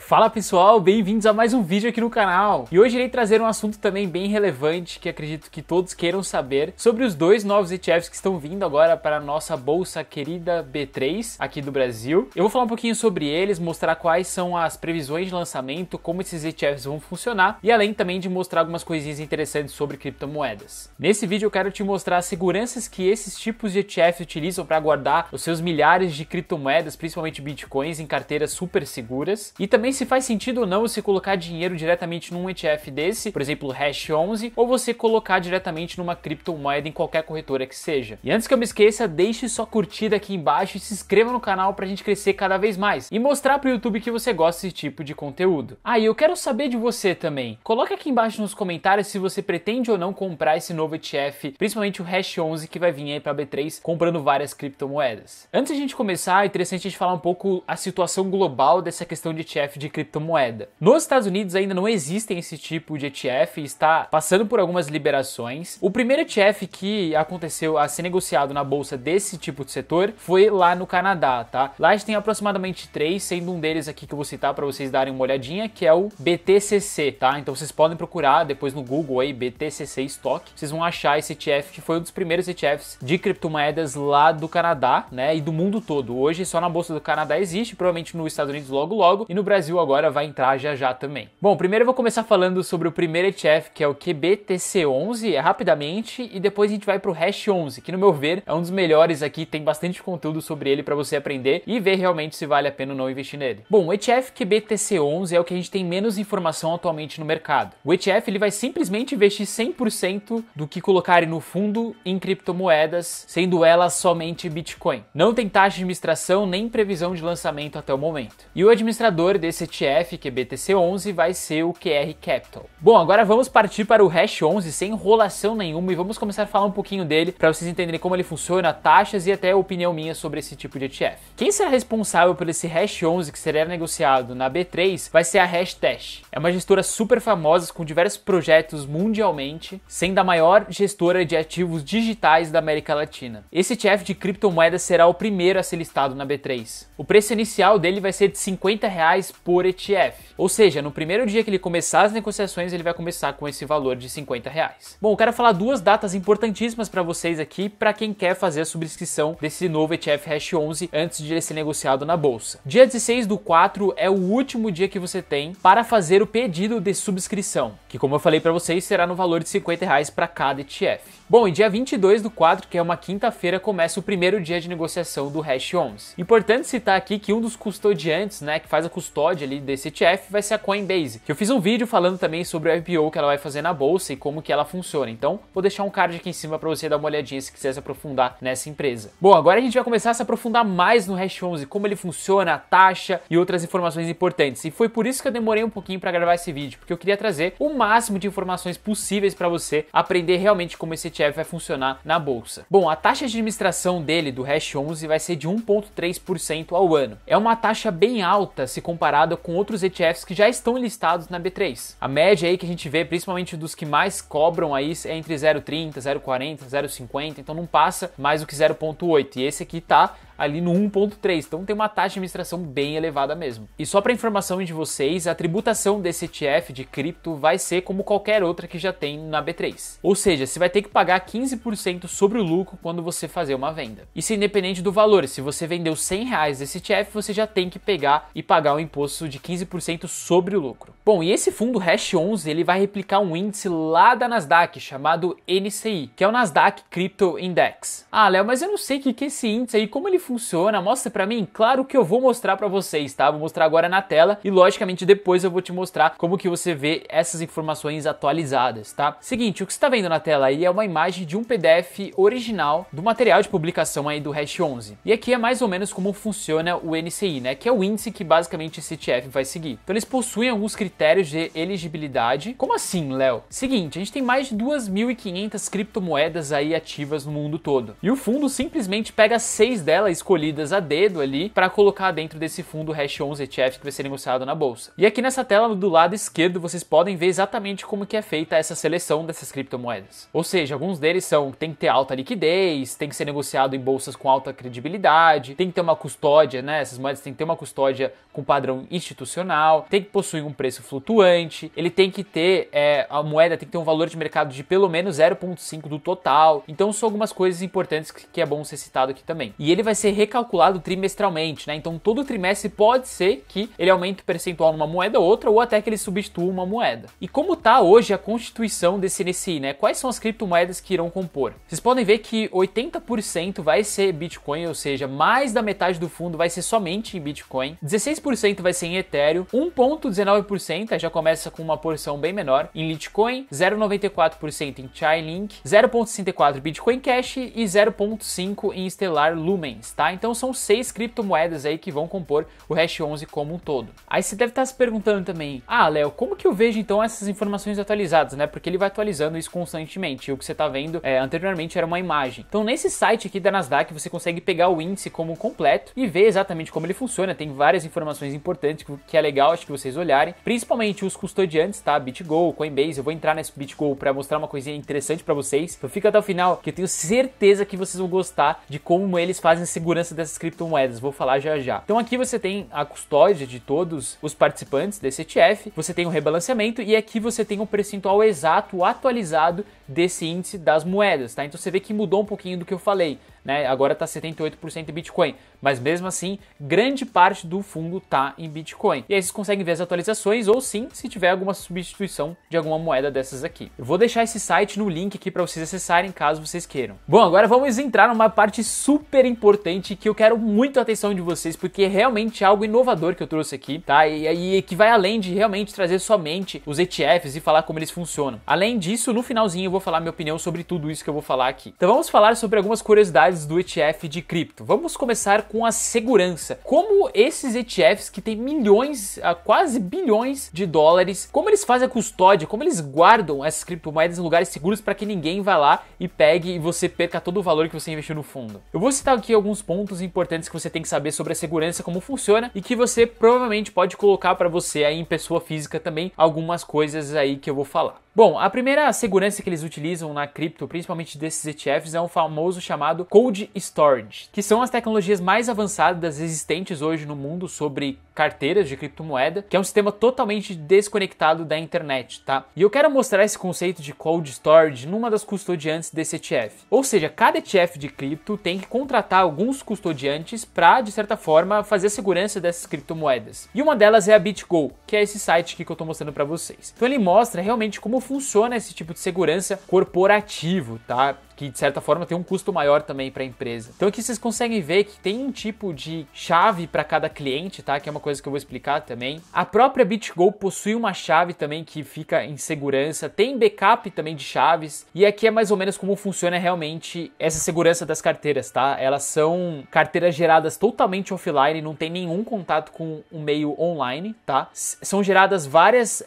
Fala pessoal, bem-vindos a mais um vídeo aqui no canal. E hoje irei trazer um assunto também bem relevante que acredito que todos queiram saber sobre os dois novos ETFs que estão vindo agora para a nossa bolsa querida B3 aqui do Brasil. Eu vou falar um pouquinho sobre eles, mostrar quais são as previsões de lançamento, como esses ETFs vão funcionar e além também de mostrar algumas coisinhas interessantes sobre criptomoedas. Nesse vídeo eu quero te mostrar as seguranças que esses tipos de ETFs utilizam para guardar os seus milhares de criptomoedas, principalmente bitcoins, em carteiras super seguras e também se faz sentido ou não você colocar dinheiro diretamente num ETF desse, por exemplo, o Hash 11, ou você colocar diretamente numa criptomoeda em qualquer corretora que seja. E antes que eu me esqueça, deixe sua curtida aqui embaixo e se inscreva no canal pra gente crescer cada vez mais e mostrar pro YouTube que você gosta desse tipo de conteúdo. E eu quero saber de você também. Coloque aqui embaixo nos comentários se você pretende ou não comprar esse novo ETF, principalmente o Hash 11 que vai vir aí pra B3 comprando várias criptomoedas. Antes de a gente começar, é interessante a gente falar um pouco a situação global dessa questão de ETF de criptomoeda. Nos Estados Unidos ainda não existem esse tipo de ETF, está passando por algumas liberações. O primeiro ETF que aconteceu a ser negociado na bolsa desse tipo de setor foi lá no Canadá, tá? Lá a gente tem aproximadamente 3, sendo um deles aqui que eu vou citar para vocês darem uma olhadinha, que é o BTCC, tá? Então vocês podem procurar depois no Google aí BTCC Stock, vocês vão achar esse ETF que foi um dos primeiros ETFs de criptomoedas lá do Canadá, né? E do mundo todo. Hoje só na bolsa do Canadá existe, provavelmente nos Estados Unidos logo e no Brasil agora vai entrar já também. Bom, primeiro eu vou começar falando sobre o primeiro ETF, que é o QBTC11, rapidamente, e depois a gente vai pro Hash 11, que no meu ver é um dos melhores aqui, tem bastante conteúdo sobre ele para você aprender e ver realmente se vale a pena ou não investir nele. Bom, o ETF QBTC11 é o que a gente tem menos informação atualmente no mercado. O ETF ele vai simplesmente investir 100% do que colocarem no fundo em criptomoedas, sendo elas somente Bitcoin. Não tem taxa de administração nem previsão de lançamento até o momento. E o administrador desse ETF, que é BTC11, vai ser o QR Capital. Bom, agora vamos partir para o Hash 11 sem enrolação nenhuma e vamos começar a falar um pouquinho dele para vocês entenderem como ele funciona, taxas e até a opinião minha sobre esse tipo de ETF. Quem será responsável por esse Hash 11 que será negociado na B3 vai ser a Hashdash. É uma gestora super famosa com diversos projetos mundialmente, sendo a maior gestora de ativos digitais da América Latina. Esse ETF de criptomoedas será o primeiro a ser listado na B3. O preço inicial dele vai ser de R$50 por ETF. Ou seja, no primeiro dia que ele começar as negociações, ele vai começar com esse valor de R$50. Bom, eu quero falar duas datas importantíssimas para vocês aqui, para quem quer fazer a subscrição desse novo ETF Hash 11 antes de ele ser negociado na bolsa. Dia 16/4 é o último dia que você tem para fazer o pedido de subscrição, que como eu falei para vocês, será no valor de R$50 para cada ETF. Bom, e dia 22/4, que é uma quinta-feira, começa o primeiro dia de negociação do Hash 11. Importante citar aqui que um dos custodiantes, né, que faz a custódia ali desse ETF, vai ser a Coinbase, que eu fiz um vídeo falando também sobre o IPO que ela vai fazer na bolsa e como que ela funciona. Então, vou deixar um card aqui em cima para você dar uma olhadinha se quiser se aprofundar nessa empresa. Bom, agora a gente vai começar a se aprofundar mais no Hash 11, como ele funciona, a taxa e outras informações importantes. E foi por isso que eu demorei um pouquinho para gravar esse vídeo, porque eu queria trazer o máximo de informações possíveis para você aprender realmente como esse ETF vai funcionar na bolsa. Bom, a taxa de administração dele, do Hash 11, vai ser de 1,3% ao ano. É uma taxa bem alta se comparada com outros ETFs que já estão listados na B3. A média aí que a gente vê, principalmente dos que mais cobram aí, é entre 0,30, 0,40, 0,50, então não passa mais do que 0,8. E esse aqui tá ali no 1,3, então tem uma taxa de administração bem elevada mesmo. E só para informação de vocês, a tributação desse ETF de cripto vai ser como qualquer outra que já tem na B3. Ou seja, você vai ter que pagar 15% sobre o lucro quando você fazer uma venda. Isso independente do valor, se você vendeu R$100 desse ETF, você já tem que pegar e pagar um imposto de 15% sobre o lucro. Bom, e esse fundo Hash 11, ele vai replicar um índice lá da Nasdaq, chamado NCI, que é o Nasdaq Crypto Index. Léo, mas eu não sei o que é esse índice aí, como ele funciona? Mostra pra mim? Claro que eu vou mostrar pra vocês, tá? Vou mostrar agora na tela e logicamente depois eu vou te mostrar como que você vê essas informações atualizadas, tá? Seguinte, o que você tá vendo na tela aí é uma imagem de um PDF original do material de publicação aí do Hash 11. E aqui é mais ou menos como funciona o NCI, né? Que é o índice que basicamente esse ETF vai seguir. Então eles possuem alguns critérios de elegibilidade. Como assim, Léo? Seguinte, a gente tem mais de 2.500 criptomoedas aí ativas no mundo todo. E o fundo simplesmente pega 6 delas escolhidas a dedo ali para colocar dentro desse fundo Hash 11 ETF que vai ser negociado na bolsa. E aqui nessa tela do lado esquerdo vocês podem ver exatamente como que é feita essa seleção dessas criptomoedas. Ou seja, alguns deles tem que ter alta liquidez, tem que ser negociado em bolsas com alta credibilidade, tem que ter uma custódia, né? Essas moedas tem que ter uma custódia com padrão institucional, tem que possuir um preço flutuante, ele tem que ter, a moeda tem que ter um valor de mercado de pelo menos 0,5 do total. Então são algumas coisas importantes que é bom ser citado aqui também. E ele vai ser recalculado trimestralmente, né? Então todo trimestre pode ser que ele aumente o percentual numa moeda ou outra, ou até que ele substitua uma moeda. E como tá hoje a constituição desse NSI, né? Quais são as criptomoedas que irão compor? Vocês podem ver que 80% vai ser Bitcoin, ou seja, mais da metade do fundo vai ser somente em Bitcoin, 16% vai ser em Ethereum, 1,19% já começa com uma porção bem menor em Litecoin, 0,94% em Chainlink, 0,64% Bitcoin Cash e 0,5% em Stellar Lumens, tá? Então são 6 criptomoedas aí que vão compor o Hash 11 como um todo. Aí você deve estar se perguntando também, Léo, como que eu vejo então essas informações atualizadas, né? Porque ele vai atualizando isso constantemente, e o que você está vendo anteriormente era uma imagem. Então nesse site aqui da Nasdaq você consegue pegar o índice como completo e ver exatamente como ele funciona. Tem várias informações importantes que é legal, acho que vocês olharem, principalmente os custodiantes, tá? BitGo, Coinbase. Eu vou entrar nesse BitGo para mostrar uma coisinha interessante para vocês. Então fica até o final que eu tenho certeza que vocês vão gostar de como eles fazem a segurança dessas criptomoedas. Vou falar já já. Então aqui você tem a custódia de todos os participantes desse ETF, você tem o rebalanceamento e aqui você tem o percentual exato atualizado desse índice das moedas, tá? Então você vê que mudou um pouquinho do que eu falei, né? Agora tá 78% em Bitcoin, mas mesmo assim, grande parte do fundo tá em Bitcoin. E aí vocês conseguem ver as atualizações ou sim, se tiver alguma substituição de alguma moeda dessas aqui. Eu vou deixar esse site no link aqui para vocês acessarem caso vocês queiram. Bom, agora vamos entrar numa parte super importante que eu quero muito a atenção de vocês, porque é realmente algo inovador que eu trouxe aqui, tá? E que vai além de realmente trazer somente os ETFs e falar como eles funcionam. Além disso, no finalzinho eu vou falar minha opinião sobre tudo isso que eu vou falar aqui. Então vamos falar sobre algumas curiosidades do ETF de cripto. Vamos começar com a segurança. Como esses ETFs que tem milhões, quase bilhões de dólares, como eles fazem a custódia, como eles guardam essas criptomoedas em lugares seguros para que ninguém vá lá e pegue e você perca todo o valor que você investiu no fundo. Eu vou citar aqui alguns pontos importantes que você tem que saber sobre a segurança, como funciona e que você provavelmente pode colocar para você aí em pessoa física também, algumas coisas aí que eu vou falar. Bom, a primeira segurança que eles utilizam na cripto, principalmente desses ETFs, é o famoso chamado Cold Storage, que são as tecnologias mais avançadas existentes hoje no mundo sobre carteiras de criptomoeda, que é um sistema totalmente desconectado da internet, tá? E eu quero mostrar esse conceito de Cold Storage numa das custodiantes desse ETF. Ou seja, cada ETF de cripto tem que contratar alguns custodiantes para, de certa forma, fazer a segurança dessas criptomoedas. E uma delas é a BitGo, que é esse site aqui que eu tô mostrando para vocês. Então ele mostra realmente como funciona esse tipo de segurança corporativo, tá? Que de certa forma tem um custo maior também para a empresa. Então aqui vocês conseguem ver que tem um tipo de chave para cada cliente, tá? Que é uma coisa que eu vou explicar também. A própria BitGo possui uma chave também que fica em segurança, tem backup também de chaves, e aqui é mais ou menos como funciona realmente essa segurança das carteiras, tá? Elas são carteiras geradas totalmente offline, não tem nenhum contato com o meio online, tá? São geradas várias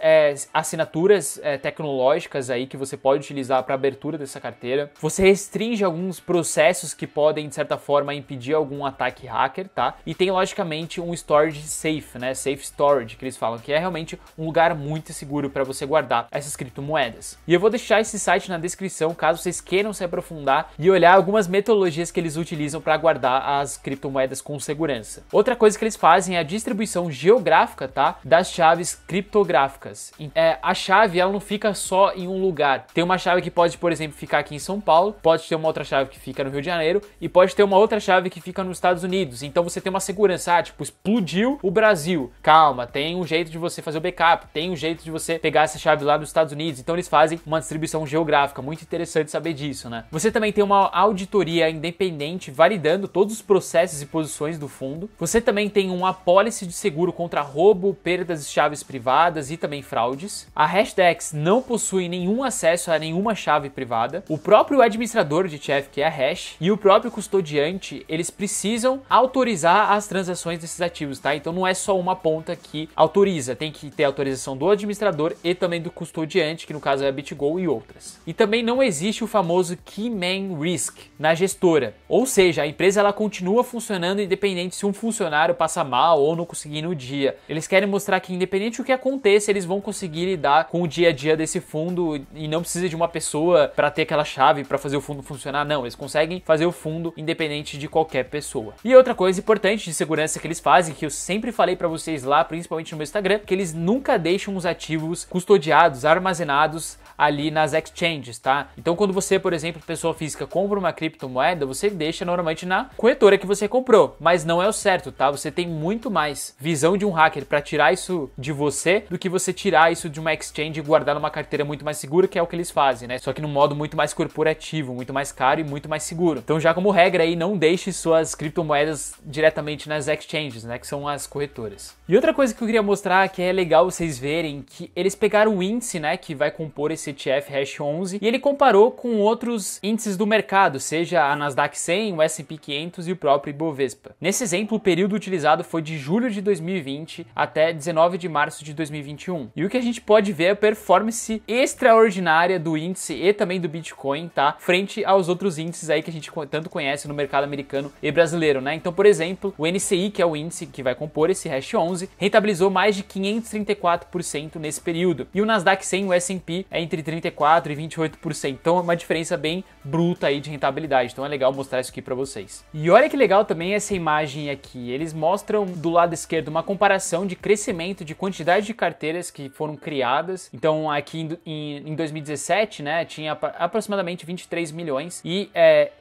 assinaturas tecnológicas aí que você pode utilizar para abertura dessa carteira. Você restringe alguns processos que podem, de certa forma, impedir algum ataque hacker, tá? E tem, logicamente, um storage safe, né? Safe storage, que eles falam, que é realmente um lugar muito seguro para você guardar essas criptomoedas. E eu vou deixar esse site na descrição, caso vocês queiram se aprofundar e olhar algumas metodologias que eles utilizam para guardar as criptomoedas com segurança. Outra coisa que eles fazem é a distribuição geográfica, tá? Das chaves criptográficas. A chave, ela não fica só em um lugar. Tem uma chave que pode, por exemplo, ficar aqui em São Paulo, pode ter uma outra chave que fica no Rio de Janeiro e pode ter uma outra chave que fica nos Estados Unidos. Então você tem uma segurança, tipo, explodiu o Brasil. Calma, tem um jeito de você fazer o backup, tem um jeito de você pegar essa chave lá nos Estados Unidos. Então eles fazem uma distribuição geográfica, muito interessante saber disso, né? Você também tem uma auditoria independente validando todos os processos e posições do fundo. Você também tem uma apólice de seguro contra roubo, perdas de chaves privadas e também fraudes. A Hashdex não possui nenhum acesso a nenhuma chave privada. O próprio administrador de ETF, que é a hash, e o próprio custodiante, eles precisam autorizar as transações desses ativos, tá? Então não é só uma ponta que autoriza, tem que ter autorização do administrador e também do custodiante, que no caso é a BitGo e outras. E também não existe o famoso Key Man Risk na gestora, ou seja, a empresa ela continua funcionando independente se um funcionário passa mal ou não conseguir no dia. Eles querem mostrar que independente do que aconteça, eles vão conseguir lidar com o dia a dia desse fundo e não precisa de uma pessoa para ter aquela chave para fazer o fundo funcionar, não, eles conseguem fazer o fundo independente de qualquer pessoa. E outra coisa importante de segurança que eles fazem, que eu sempre falei para vocês lá, principalmente no meu Instagram, que eles nunca deixam os ativos custodiados, armazenados ali nas exchanges, tá? Então quando você, por exemplo, pessoa física, compra uma criptomoeda, você deixa normalmente na corretora que você comprou, mas não é o certo, tá? Você tem muito mais visão de um hacker para tirar isso de você do que você tirar isso de uma exchange e guardar numa carteira muito mais segura, que é o que eles fazem, né? Só que num modo muito mais corporativo, muito mais caro e muito mais seguro. Então já como regra aí, não deixe suas criptomoedas diretamente nas exchanges, né? Que são as corretoras. E outra coisa que eu queria mostrar, que é legal vocês verem, que eles pegaram o índice, né? Que vai compor esse ETF Hash 11 e ele comparou com outros índices do mercado, seja a Nasdaq 100, o S&P 500 e o próprio Ibovespa. Nesse exemplo, o período utilizado foi de julho de 2020 até 19 de março de 2021. E o que a gente pode ver é a performance extraordinária do índice e também do Bitcoin, tá? Frente aos outros índices aí que a gente tanto conhece no mercado americano e brasileiro, né? Então, por exemplo, o NCI, que é o índice que vai compor esse Hash 11, rentabilizou mais de 534% nesse período. E o Nasdaq 100, o S&P, é entre 34% e 28%. Então é uma diferença bem bruta aí de rentabilidade. Então é legal mostrar isso aqui para vocês. E olha que legal também essa imagem aqui. Eles mostram do lado esquerdo uma comparação de crescimento de quantidade de carteiras que foram criadas. Então aqui em 2017, né, tinha aproximadamente 23 milhões e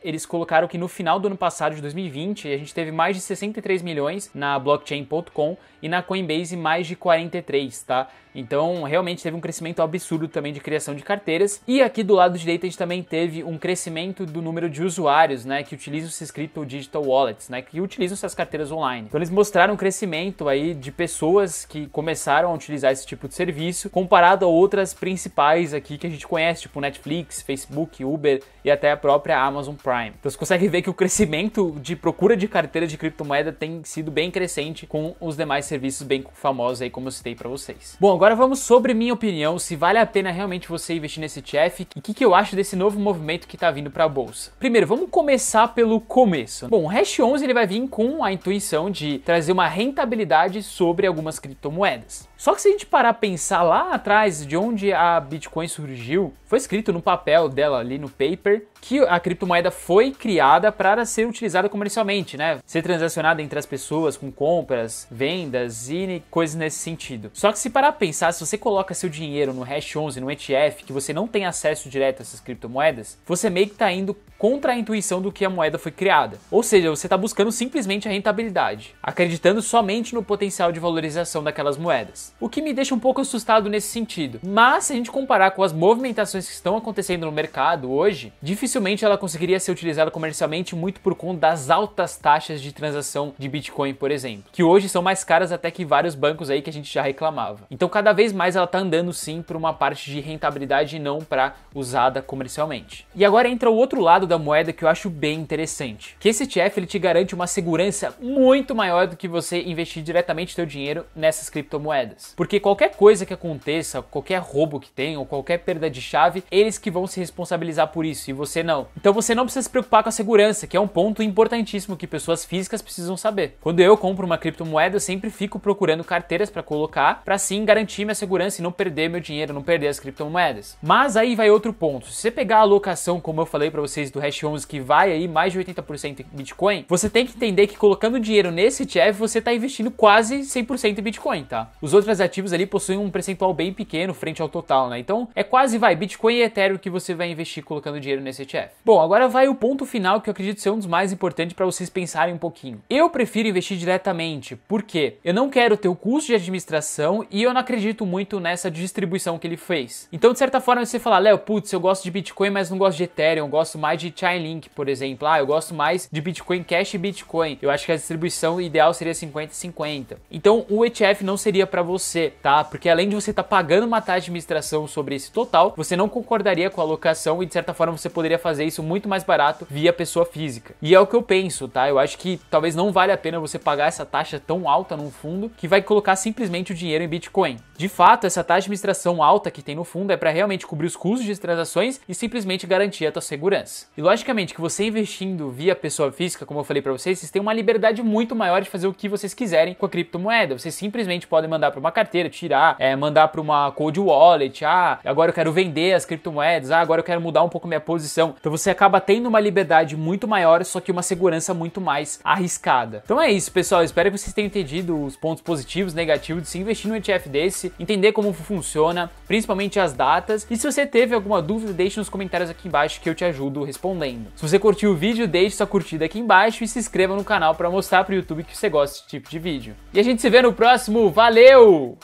eles colocaram que no final do ano passado, de 2020, a gente teve mais de 63 milhões na blockchain.com e na Coinbase mais de 43, tá? Então, realmente teve um crescimento absurdo também de criação de carteiras. E aqui do lado direito a gente também teve um crescimento do número de usuários, né, que utilizam esses Crypto Digital Wallets, né, que utilizam essas carteiras online. Então, eles mostraram um crescimento aí de pessoas que começaram a utilizar esse tipo de serviço, comparado a outras principais aqui que a gente conhece, tipo Netflix, Facebook, Uber e até a própria Amazon Prime. Então, você consegue ver que o crescimento de procura de carteira de criptomoeda tem sido bem crescente com os demais serviços bem famosos aí, como eu citei para vocês. Bom, agora vamos sobre minha opinião, se vale a pena realmente você investir nesse ETF e o que eu acho desse novo movimento que está vindo para a bolsa. Primeiro, vamos começar pelo começo. Bom, o Hash 11 ele vai vir com a intuição de trazer uma rentabilidade sobre algumas criptomoedas. Só que se a gente parar a pensar lá atrás de onde a Bitcoin surgiu, foi escrito no papel dela ali no paper que a criptomoeda foi criada para ser utilizada comercialmente, né? Ser transacionada entre as pessoas com compras, vendas e coisas nesse sentido. Só que se parar a pensar, se você coloca seu dinheiro no Hash 11, no ETF, que você não tem acesso direto a essas criptomoedas, você meio que está indo contra a intuição do que a moeda foi criada. Ou seja, você está buscando simplesmente a rentabilidade, acreditando somente no potencial de valorização daquelas moedas. O que me deixa um pouco assustado nesse sentido. Mas se a gente comparar com as movimentações que estão acontecendo no mercado hoje, dificilmente ela conseguiria ser utilizada comercialmente muito por conta das altas taxas de transação de Bitcoin, por exemplo, que hoje são mais caras até que vários bancos aí que a gente já reclamava. Então cada vez mais ela está andando sim por uma parte de rentabilidade e não para usada comercialmente. E agora entra o outro lado da moeda que eu acho bem interessante, que esse ETF ele te garante uma segurança muito maior do que você investir diretamente seu dinheiro nessas criptomoedas. Porque qualquer coisa que aconteça, qualquer roubo que tenha ou qualquer perda de chave, eles que vão se responsabilizar por isso e você não. Então você não precisa se preocupar com a segurança, que é um ponto importantíssimo que pessoas físicas precisam saber. Quando eu compro uma criptomoeda, eu sempre fico procurando carteiras para colocar, para sim garantir minha segurança e não perder meu dinheiro, não perder as criptomoedas. Mas aí vai outro ponto. Se você pegar a alocação, como eu falei para vocês, do Hash 11, que vai aí mais de 80% em Bitcoin, você tem que entender que colocando dinheiro nesse ETF, você está investindo quase 100% em Bitcoin, tá? Os outros ativos ali possuem um percentual bem pequeno frente ao total, né? Então é quase Bitcoin e Ethereum que você vai investir colocando dinheiro nesse ETF. Bom, agora vai o ponto final que eu acredito ser um dos mais importantes para vocês pensarem um pouquinho. Eu prefiro investir diretamente, porque eu não quero ter o custo de administração e eu não acredito muito nessa distribuição que ele fez. Então, de certa forma, você fala, Léo, putz, eu gosto de Bitcoin, mas não gosto de Ethereum, eu gosto mais de Chainlink, por exemplo. Eu gosto mais de Bitcoin Cash e Bitcoin. Eu acho que a distribuição ideal seria 50-50. Então, o ETF não seria para você, tá? Porque além de você estar pagando uma taxa de administração sobre esse total, você não concordaria com a alocação e, de certa forma, forma você poderia fazer isso muito mais barato via pessoa física. E é o que eu penso, tá? Eu acho que talvez não vale a pena você pagar essa taxa tão alta num fundo que vai colocar simplesmente o dinheiro em Bitcoin. De fato, essa taxa de administração alta que tem no fundo é para realmente cobrir os custos de transações e simplesmente garantir a tua segurança. E logicamente que você investindo via pessoa física, como eu falei para vocês têm uma liberdade muito maior de fazer o que vocês quiserem com a criptomoeda. Vocês simplesmente podem mandar para uma carteira, tirar, mandar para uma cold wallet, agora eu quero vender as criptomoedas, agora eu quero mudar um pouco minha posição. Então você acaba tendo uma liberdade muito maior, só que uma segurança muito mais arriscada. Então é isso, pessoal. Eu espero que vocês tenham entendido os pontos positivos e negativos de se investir num ETF desse, entender como funciona, principalmente as datas. E se você teve alguma dúvida, deixe nos comentários aqui embaixo que eu te ajudo respondendo. Se você curtiu o vídeo, deixe sua curtida aqui embaixo e se inscreva no canal para mostrar para o YouTube que você gosta desse tipo de vídeo. E a gente se vê no próximo. Valeu!